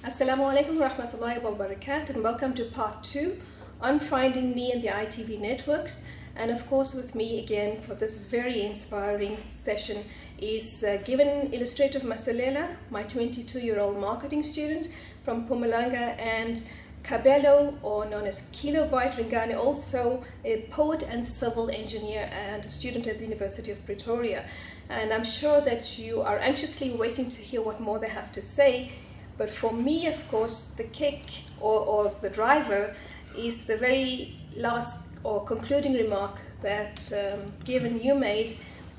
Assalamu alaikum warahmatullahi wabarakatuh, and welcome to part 2 on Finding Me in the ITV networks. And of course, with me again for this very inspiring session is given Illustrative Masalela, my 22-year-old marketing student from Mpumalanga, and Kabelo, or known as Kilobyte Ringane, also a poet and civil engineer and a student at the University of Pretoria. And I'm sure that you are anxiously waiting to hear what more they have to say. But for me, of course, the kick or the driver is the very last or concluding remark that given you made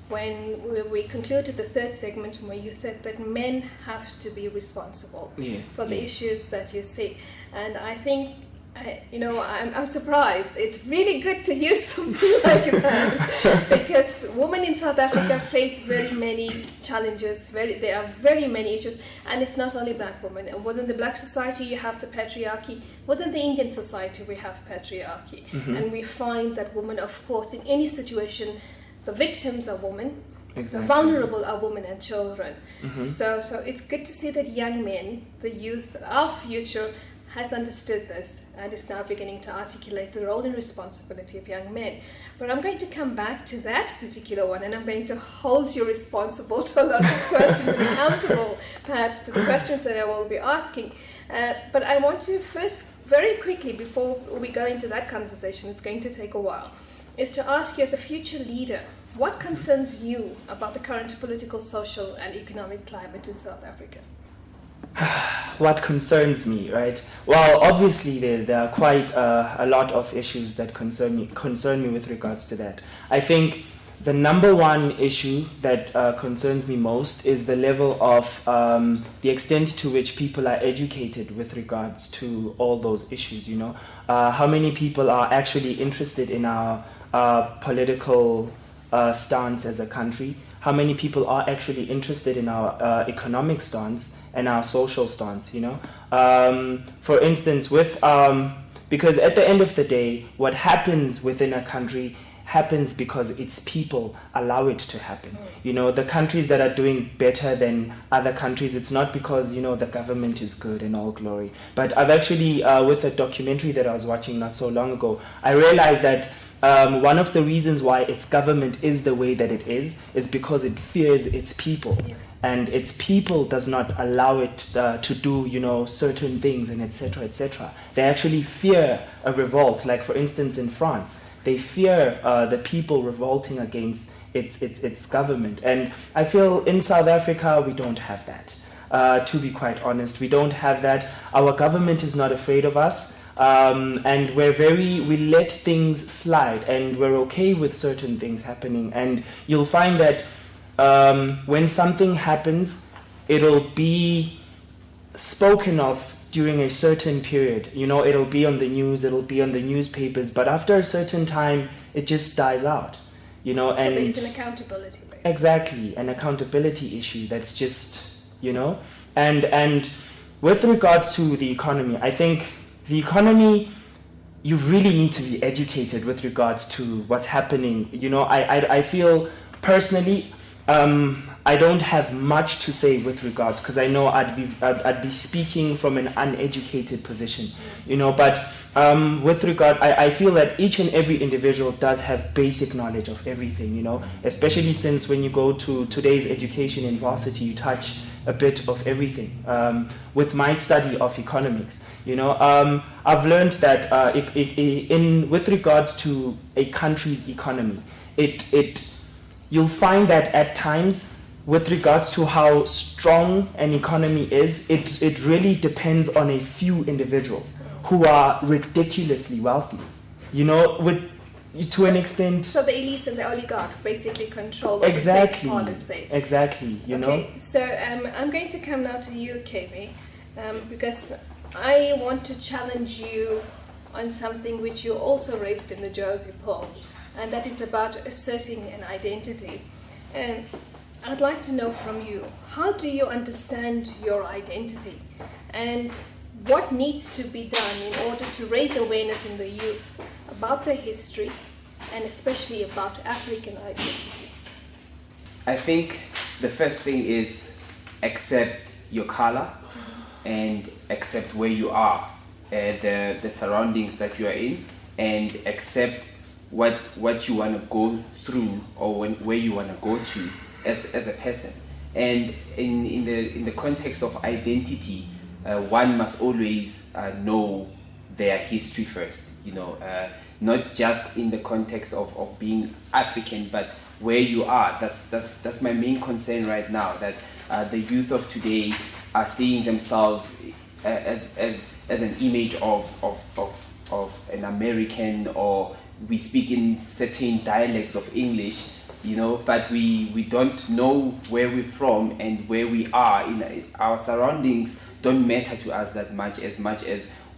when we concluded the third segment, where you said that men have to be responsible for the issues that you see. And I think, I'm surprised. It's really good to hear something like that, because women in South Africa face very many challenges. There are very many issues, and it's not only black women. And within the black society, you have the patriarchy. Within the Indian society, we have patriarchy, and we find that women, of course, in any situation, the victims are women. Exactly. The vulnerable are women and children. So it's good to see that young men, the youth, our future, has understood this and is now beginning to articulate the role and responsibility of young men. But I'm going to come back to that particular one, and I'm going to hold you responsible to a lot of questions and accountable perhaps to the questions that I will be asking. But I want to first, very quickly, before we go into that conversation, it's going to take a while, is to ask you, as a future leader, what concerns you about the current political, social and economic climate in South Africa? What concerns me, right? Well, obviously there are quite a lot of issues that concern me with regards to that. I think the number one issue that concerns me most is the level of the extent to which people are educated with regards to all those issues. How many people are actually interested in our political stance as a country? How many people are actually interested in our economic stance and our social stance? For instance, because at the end of the day, what happens within a country happens because its people allow it to happen. The countries that are doing better than other countries, it's not because the government is good and all glory. But I've actually, with a documentary that I was watching not so long ago, I realized that one of the reasons why its government is the way that it is because it fears its people. Yes. And its people does not allow it to do, certain things, and etc., etc. They actually fear a revolt. Like, for instance, in France, they fear the people revolting against its government. And I feel in South Africa, we don't have that. To be quite honest, we don't have that. Our government is not afraid of us. And we let things slide, and we're okay with certain things happening. And you'll find that when something happens, it'll be spoken of during a certain period. It'll be on the news, it'll be on the newspapers, but after a certain time, it just dies out. So there's an accountability, basically. Exactly, an accountability issue that's just, and with regards to the economy, I think the economy, you really need to be educated with regards to what's happening. I feel personally, I don't have much to say with regards, because I know I'd be speaking from an uneducated position, But with regard, I feel that each and every individual does have basic knowledge of everything, Especially since when you go to today's education in varsity, you touch a bit of everything. With my study of economics, I've learned that with regards to a country's economy, you'll find that at times, with regards to how strong an economy is, it really depends on a few individuals who are ridiculously wealthy, to an extent. So the elites and the oligarchs basically control the state policy. Exactly, Okay, so I'm going to come now to you, Kemi. because I want to challenge you on something which you also raised in the Josie poem, and that is about asserting an identity. And I'd like to know from you, how do you understand your identity, and what needs to be done in order to raise awareness in the youth about their history and especially about African identity? I think the first thing is accept your color and accept where you are, the surroundings that you are in, and accept what you want to go through or where you want to go to as a person. And in the context of identity, one must always know their history first, not just in the context of being African, but where you are. That's my main concern right now, that the youth of today are seeing themselves as an image of an American, or we speak in certain dialects of English, but we don't know where we're from and where we are. In our surroundings don't matter to us that much as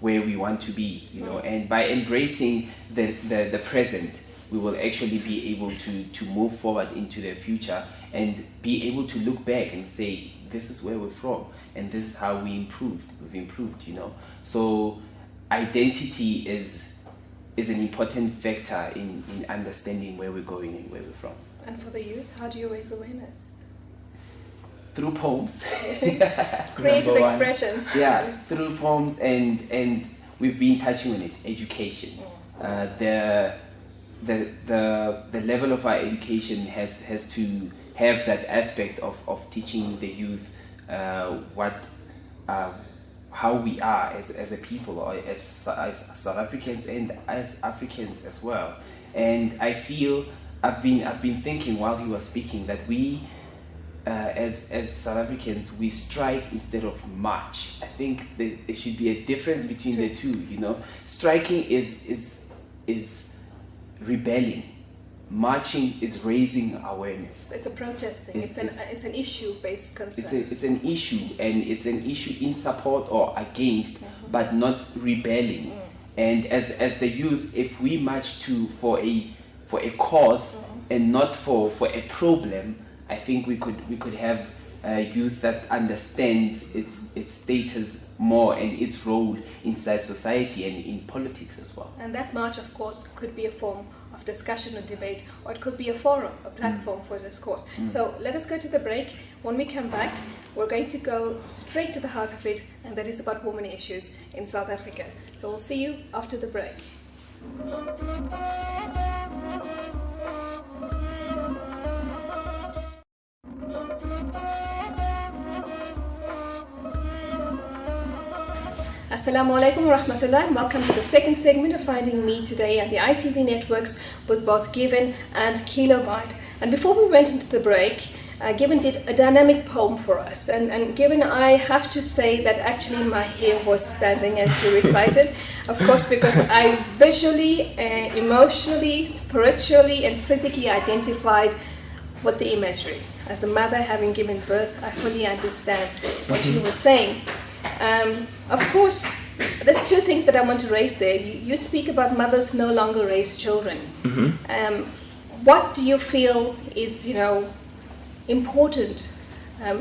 where we want to be, and by embracing the present, we will actually be able to move forward into the future and be able to look back and say, this is where we're from and this is how we've improved. So identity is an important factor in understanding where we're going and where we're from. And for the youth, how do you raise awareness? Through poems. Creative expression. Yeah, through poems, and we've been touching on it. Education. The level of our education has to have that aspect of teaching the youth how we are as a people, or as South Africans and as Africans as well. And I feel I've been thinking while he was speaking that we as South Africans, we strike instead of march. I think there should be a difference between the two. Striking is rebelling. Marching is raising awareness. It's a protesting. It's an issue-based concern. It's an issue, and it's an issue in support or against, but not rebelling. And as the youth, if we march for a cause and not for a problem, I think we could have youth that understands its status more and its role inside society and in politics as well. And that march, of course, could be a form of discussion or debate, or it could be a forum, a platform for discourse. So let us go to the break. When we come back, we're going to go straight to the heart of it, and that is about women issues in South Africa. So we'll see you after the break. Assalamu alaikum wa rahmatullah, and welcome to the second segment of Finding Me today on the ITV networks with both Given and Kilobyte. And before we went into the break, Given did a dynamic poem for us. And Given, I have to say that actually my hair was standing as you recited. Of course, because I visually, emotionally, spiritually, and physically identified with the imagery. As a mother having given birth, I fully understand what you were saying. Of course, there's two things that I want to raise there. You speak about mothers no longer raise children. What do you feel is, important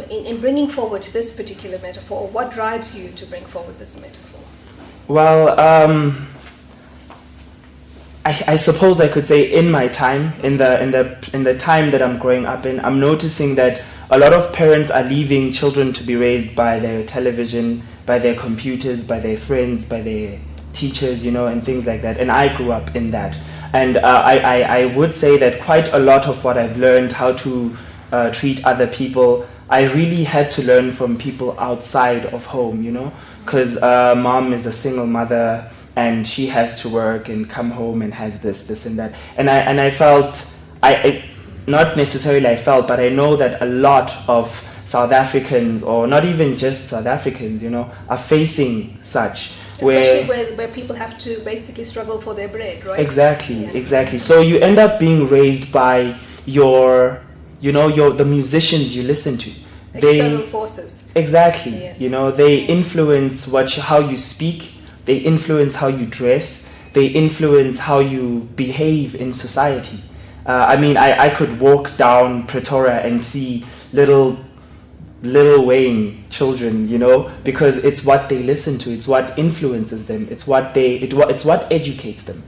in bringing forward this particular metaphor? Or what drives you to bring forward this metaphor? Well, I suppose I could say in my time, in the time that I'm growing up in, I'm noticing that a lot of parents are leaving children to be raised by their television, by their computers, by their friends, by their teachers, and things like that. And I grew up in that. And I would say that quite a lot of what I've learned, how to treat other people, I really had to learn from people outside of home, because mom is a single mother and she has to work and come home and has this and that. And I felt, not necessarily I felt, but I know that a lot of South Africans, or not even just South Africans, are facing such. Especially where people have to basically struggle for their bread, right? Exactly. So you end up being raised by the musicians you listen to, External forces. Exactly. Yes. You know, they influence how you speak, they influence how you dress, they influence how you behave in society. I mean, I could walk down Pretoria and see little Wayne children, you know, because it's what they listen to, it's what influences them, it's what educates them,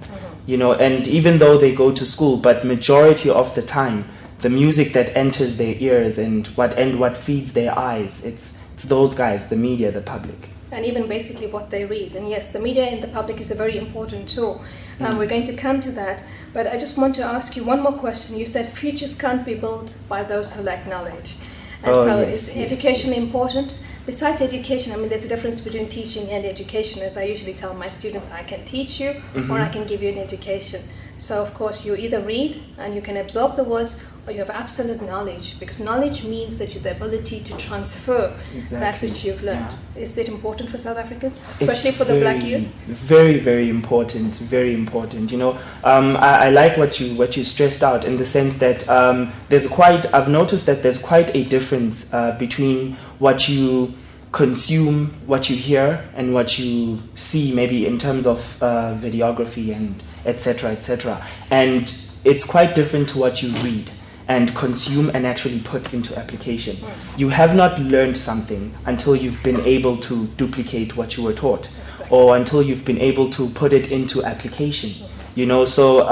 you know. And even though they go to school, but majority of the time, the music that enters their ears and what feeds their eyes, it's those guys, the media, the public. And even basically what they read. And yes, the media and the public is a very important tool. We're going to come to that. But I just want to ask you one more question. You said futures can't be built by those who lack knowledge. And is education important? Besides education, I mean, there's a difference between teaching and education. As I usually tell my students, I can teach you or I can give you an education. So, of course, you either read and you can absorb the words, or you have absolute knowledge, because knowledge means that you have the ability to transfer that which you've learned. Yeah. Is it important for South Africans, especially for the black youth? Very, very important. Very important. You know, I like what you stressed out in the sense that I've noticed that there's quite a difference between what you consume, what you hear, and what you see, maybe in terms of videography and etc. And it's quite different to what you read and consume and actually put into application. You have not learned something until you've been able to duplicate what you were taught, or until you've been able to put it into application. You know, so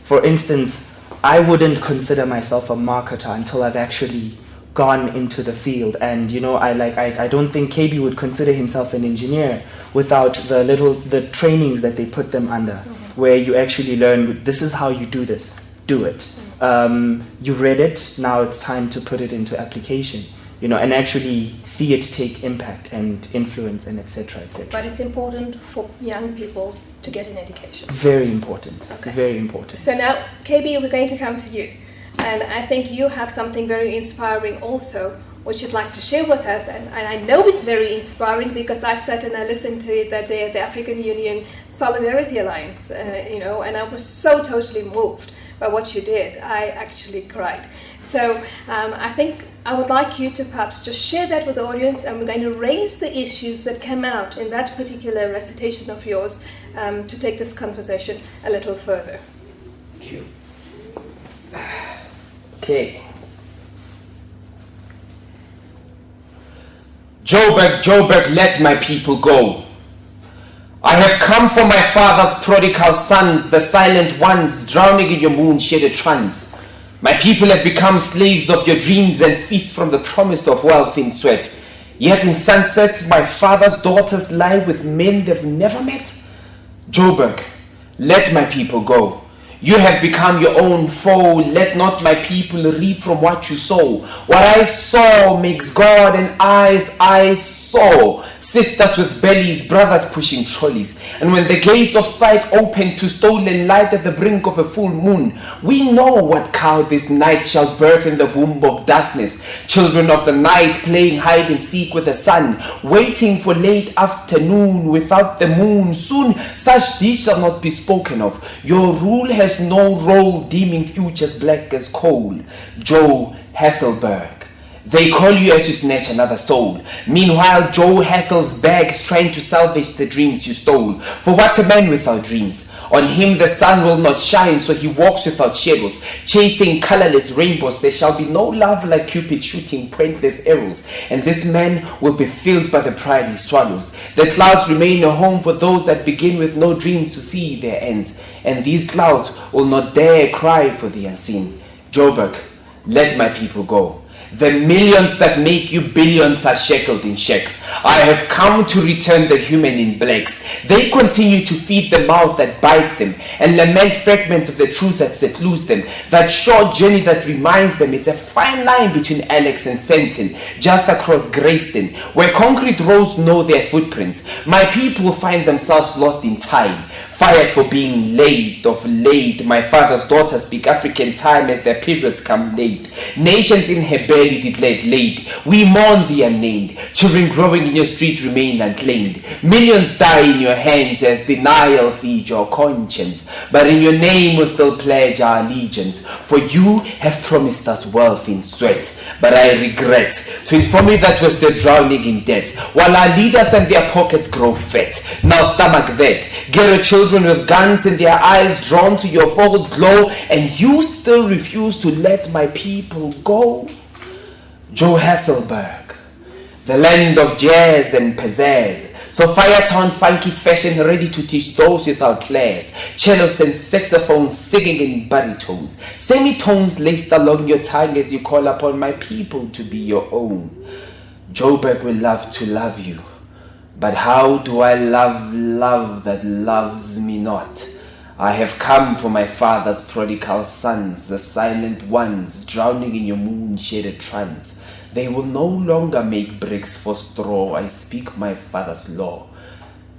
for instance, I wouldn't consider myself a marketer until I've actually gone into the field. And you know, I don't think KB would consider himself an engineer without the trainings that they put them under, where you actually learn, this is how you do this, do it. You read it, now it's time to put it into application, you know, and actually see it take impact and influence and etc. But it's important for young people to get an education. Very important. Okay. Very important. So now, KB, we're going to come to you. And I think you have something very inspiring also, which you'd like to share with us. And I know it's very inspiring because I sat and I listened to it that day at the African Union Solidarity Alliance, you know, and I was so totally moved by what you did. I actually cried. So I think I would like you to perhaps just share that with the audience, and we're going to raise the issues that came out in that particular recitation of yours to take this conversation a little further. Thank you. Okay. Joburg, let my people go. I have come for my father's prodigal sons, the silent ones, drowning in your moon-shaded trance. My people have become slaves of your dreams and feast from the promise of wealth in sweat. Yet in sunsets, my father's daughters lie with men they've never met. Joburg, let my people go. You have become your own foe. Let not my people reap from what you sow. What I saw makes God and I saw. Sisters with bellies, brothers pushing trolleys. And when the gates of sight open to stolen light at the brink of a full moon, we know what cow this night shall birth in the womb of darkness. Children of the night playing hide and seek with the sun, waiting for late afternoon without the moon. Soon such deeds shall not be spoken of. Your rule has no role, deeming futures black as coal. Joe Hasselberg. They call you as you snatch another soul. Meanwhile, Joe Hassel's bag is trying to salvage the dreams you stole. For what's a man without dreams? On him the sun will not shine, so he walks without shadows, chasing colorless rainbows. There shall be no love like Cupid shooting pointless arrows, and this man will be filled by the pride he swallows. The clouds remain a home for those that begin with no dreams to see their ends, and these clouds will not dare cry for the unseen. Joburg, let my people go. The millions that make you billions are shackled in shacks. I have come to return the human in blacks. They continue to feed the mouth that bites them and lament fragments of the truth that secludes them. That short journey that reminds them it's a fine line between Alex and Sentin, just across Greyston, where concrete roads know their footprints. My people find themselves lost in time, fired for being late. Of late, my father's daughters speak African time as their periods come late. Nations in her belly did late. We mourn the unnamed, children growing roaming in your street remain unclaimed. Millions die in your hands as denial feeds your conscience. But in your name we still pledge our allegiance. For you have promised us wealth in sweat. But I regret to inform you that we're still drowning in debt, while our leaders and their pockets grow fat. Now stomach that. Get your children with guns in their eyes drawn to your false glow, and you still refuse to let my people go. Joe Hasselberg, the land of jazz and pizzazz. So Firetown funky fashion ready to teach those without class. Cellos and saxophones singing in baritones. Semitones laced along your tongue as you call upon my people to be your own. Joburg will love to love you. But how do I love love that loves me not? I have come for my father's prodigal sons, the silent ones, drowning in your moon-shaded trance. They will no longer make bricks for straw. I speak my father's law.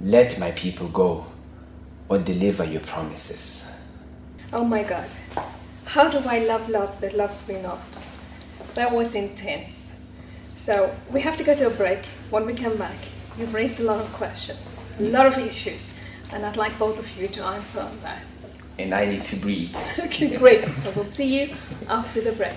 Let my people go, or deliver your promises. Oh my God. How do I love love that loves me not? That was intense. So we have to go to a break. When we come back, you've raised a lot of questions, a lot of issues, and I'd like both of you to answer on that. And I need to breathe. Okay, great. So we'll see you after the break.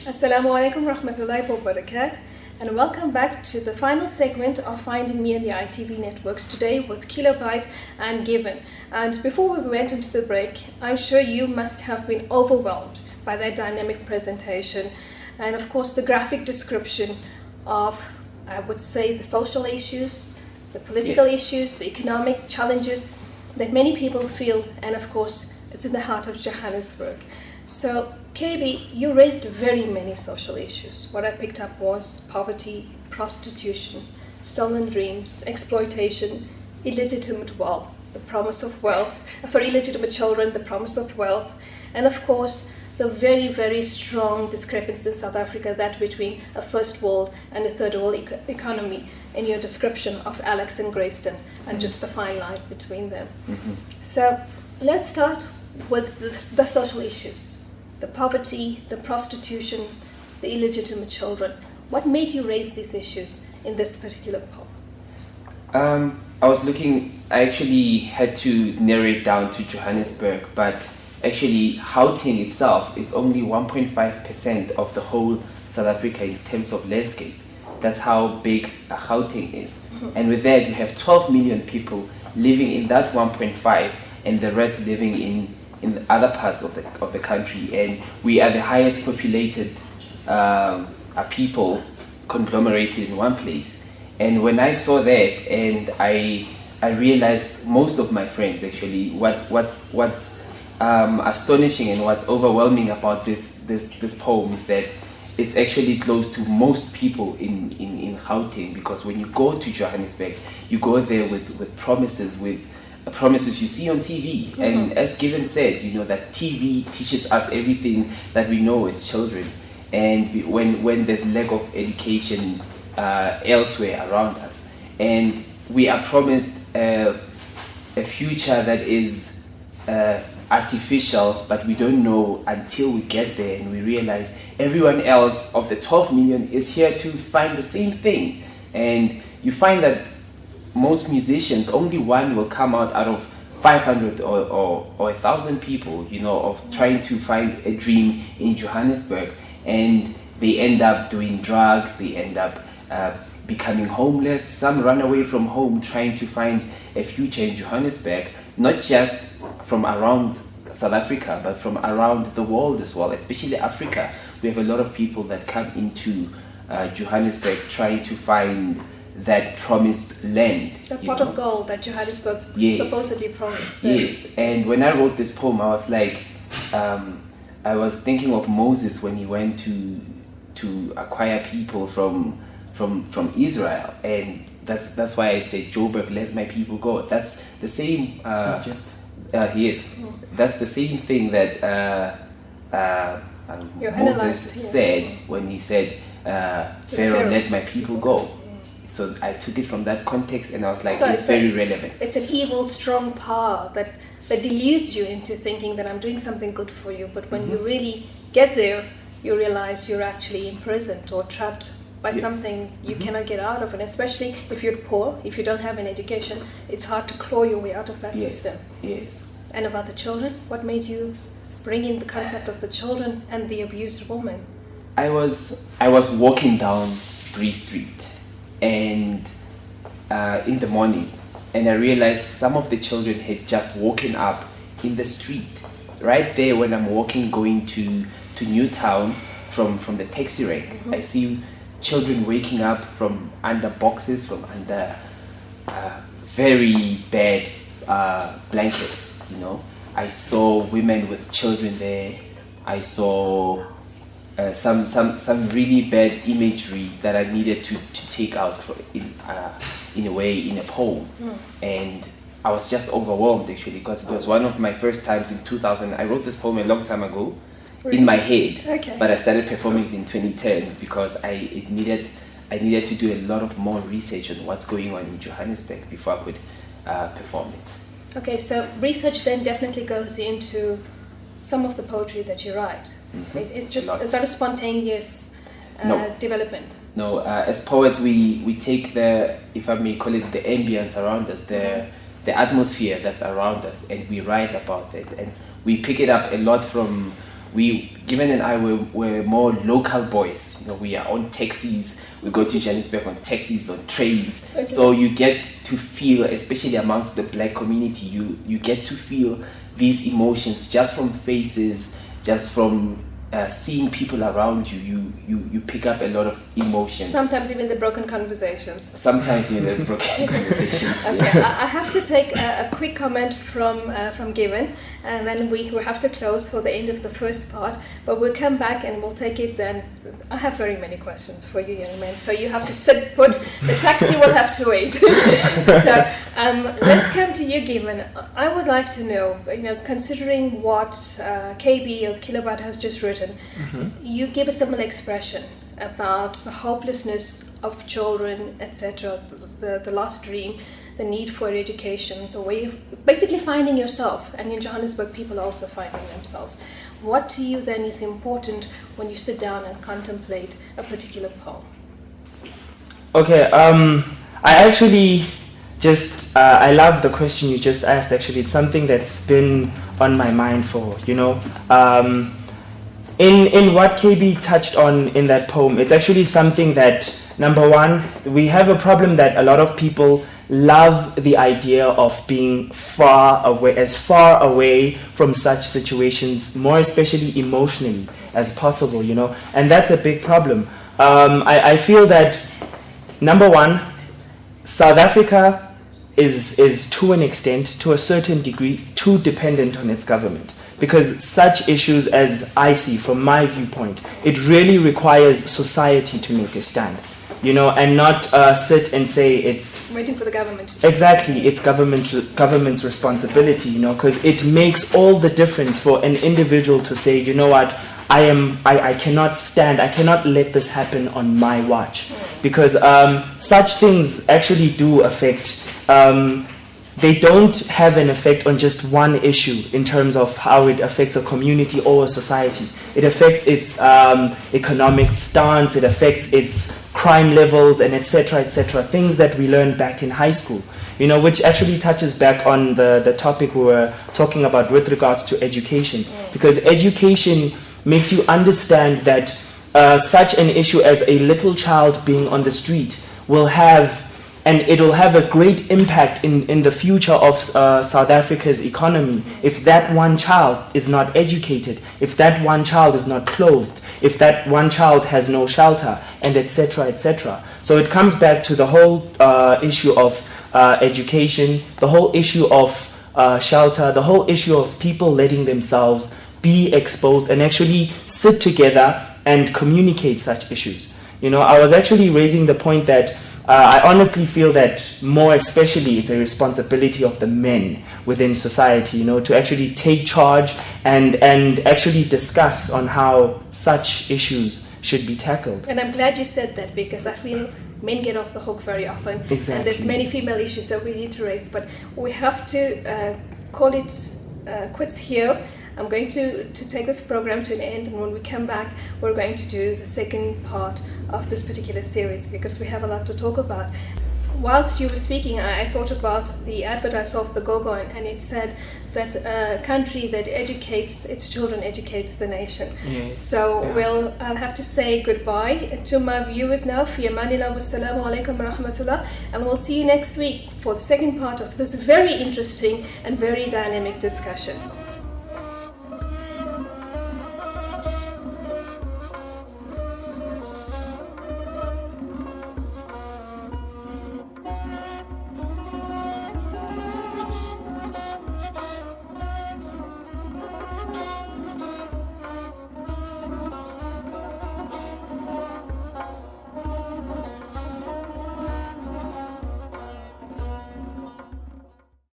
Assalamu alaikum rahmatullahi wa barakatuh, and welcome back to the final segment of Finding Me on the ITV networks, today with Kilobyte and Given. And before we went into the break, I'm sure you must have been overwhelmed by that dynamic presentation and of course the graphic description of, I would say, the social issues, the political issues, the economic challenges that many people feel, and of course it's in the heart of Johannesburg. So KB, you raised very many social issues. What I picked up was poverty, prostitution, stolen dreams, exploitation, illegitimate wealth, the promise of illegitimate children, the promise of wealth, and of course the very, very strong discrepancy in South Africa, that between a first world and a third world economy, in your description of Alex and Grayston, and just the fine line between them. So let's start with the social issues. The poverty, the prostitution, the illegitimate children. What made you raise these issues in this particular poem? I actually had to narrow it down to Johannesburg, but actually Gauteng itself is only 1.5% of the whole South Africa in terms of landscape. That's how big Gauteng is. And with that, you have 12 million people living in that 1.5, and the rest living in other parts of the country, and we are the highest populated people conglomerated in one place. And when I saw that, and I realized most of my friends actually, what's astonishing and what's overwhelming about this poem is that it's actually close to most people in Gauteng, because when you go to Johannesburg, you go there with promises you see on TV. And as Given said, you know that TV teaches us everything that we know as children, and when there's lack of education elsewhere around us, and we are promised a future that is artificial, but we don't know until we get there and we realize everyone else of the 12 million is here to find the same thing. And you find that most musicians, only one will come out of 500 or 1,000 people, you know, of trying to find a dream in Johannesburg, and they end up doing drugs, they end up becoming homeless. Some run away from home trying to find a future in Johannesburg, not just from around South Africa, but from around the world as well, especially Africa. We have a lot of people that come into Johannesburg trying to find that promised land. The pot of gold that Johannesburg supposedly promised. Yes, and when I wrote this poem, I was like, I was thinking of Moses when he went to acquire people from Israel, and that's why I said, Joburg, let my people go. That's the same. Yes, that's the same thing that Moses said when he said, Pharaoh, let my people go. so I took it from that context, and I was like, So it's very relevant. It's an evil, strong power that deludes you into thinking that I'm doing something good for you, but when you really get there, you realize you're actually imprisoned or trapped by something you cannot get out of. And especially if you're poor, if you don't have an education, it's hard to claw your way out of that system. Yes. And about the children, what made you bring in the concept of the children and the abused woman? I was walking down Bree Street, and in the morning, and I realized some of the children had just woken up in the street right there when I'm walking going to Newtown from the taxi rank. I see children waking up from under boxes, from under very bad blankets, you know. I saw women with children there. I saw some really bad imagery that I needed to take out in a way, in a poem. And I was just overwhelmed, actually, because it was one of my first times in 2000. I wrote this poem a long time ago, really? In my head, but I started performing it in 2010 because I needed to do a lot of more research on what's going on in Johannesburg before I could perform it. Okay, so research then definitely goes into some of the poetry that you write. It's just, is that a spontaneous development? No, as poets we take the, if I may call it, the ambience around us, the atmosphere that's around us, and we write about it, and we pick it up a lot from, Given and I were more local boys. You know, we are on taxis, we go to Johannesburg on taxis, on trains. Okay. So you get to feel, especially amongst the black community, you get to feel these emotions just from faces, just from seeing people around you. You pick up a lot of emotion. Sometimes even the broken conversations. Sometimes even the broken conversations. Okay, yes. I have to take a quick comment from Given, and then we have to close for the end of the first part. But we'll come back and we'll take it then. I have very many questions for you, young man. So you have to sit put. The taxi will have to wait. So let's come to you, Given. I would like to know, considering what KB or Kilobyte has just written. You give a similar expression about the hopelessness of children, etc., the lost dream, the need for education, the way of basically finding yourself. And in Johannesburg, people are also finding themselves. What to you then is important when you sit down and contemplate a particular poem? Okay, I actually just, I love the question you just asked. Actually, it's something that's been on my mind for, In what KB touched on in that poem, it's actually something that, number one, we have a problem that a lot of people love the idea of being far away from such situations, more especially emotionally, as possible, and that's a big problem. I feel that, number one, South Africa is to an extent, to a certain degree, too dependent on its government. Because such issues, as I see from my viewpoint, it really requires society to make a stand, and not sit and say it's waiting for the government. Exactly, it's government's responsibility, because it makes all the difference for an individual to say, you know what, I cannot stand, I cannot let this happen on my watch, because such things actually do affect. They don't have an effect on just one issue in terms of how it affects a community or a society. It affects its economic stance, it affects its crime levels, and etc., things that we learned back in high school, which actually touches back on the topic we were talking about with regards to education. Because education makes you understand that such an issue as a little child being on the street will have, and it will have a great impact in the future of South Africa's economy if that one child is not educated, if that one child is not clothed, if that one child has no shelter, and etc. So it comes back to the whole issue of education, the whole issue of shelter, the whole issue of people letting themselves be exposed and actually sit together and communicate such issues. I was actually raising the point that I honestly feel that more especially it's a responsibility of the men within society, to actually take charge and actually discuss on how such issues should be tackled. And I'm glad you said that, because I feel men get off the hook very often. Exactly. And there's many female issues that we need to raise, but we have to call it quits here. I'm going to take this program to an end, and when we come back, we're going to do the second part of this particular series because we have a lot to talk about. Whilst you were speaking, I thought about the advert I saw of the Go-Go, and it said that a country that educates its children educates the nation. Yes. So Yeah. I'll have to say goodbye to my viewers now. Fi amanillah, wassalamu alaikum wa rahmatullah, and we'll see you next week for the second part of this very interesting and very dynamic discussion.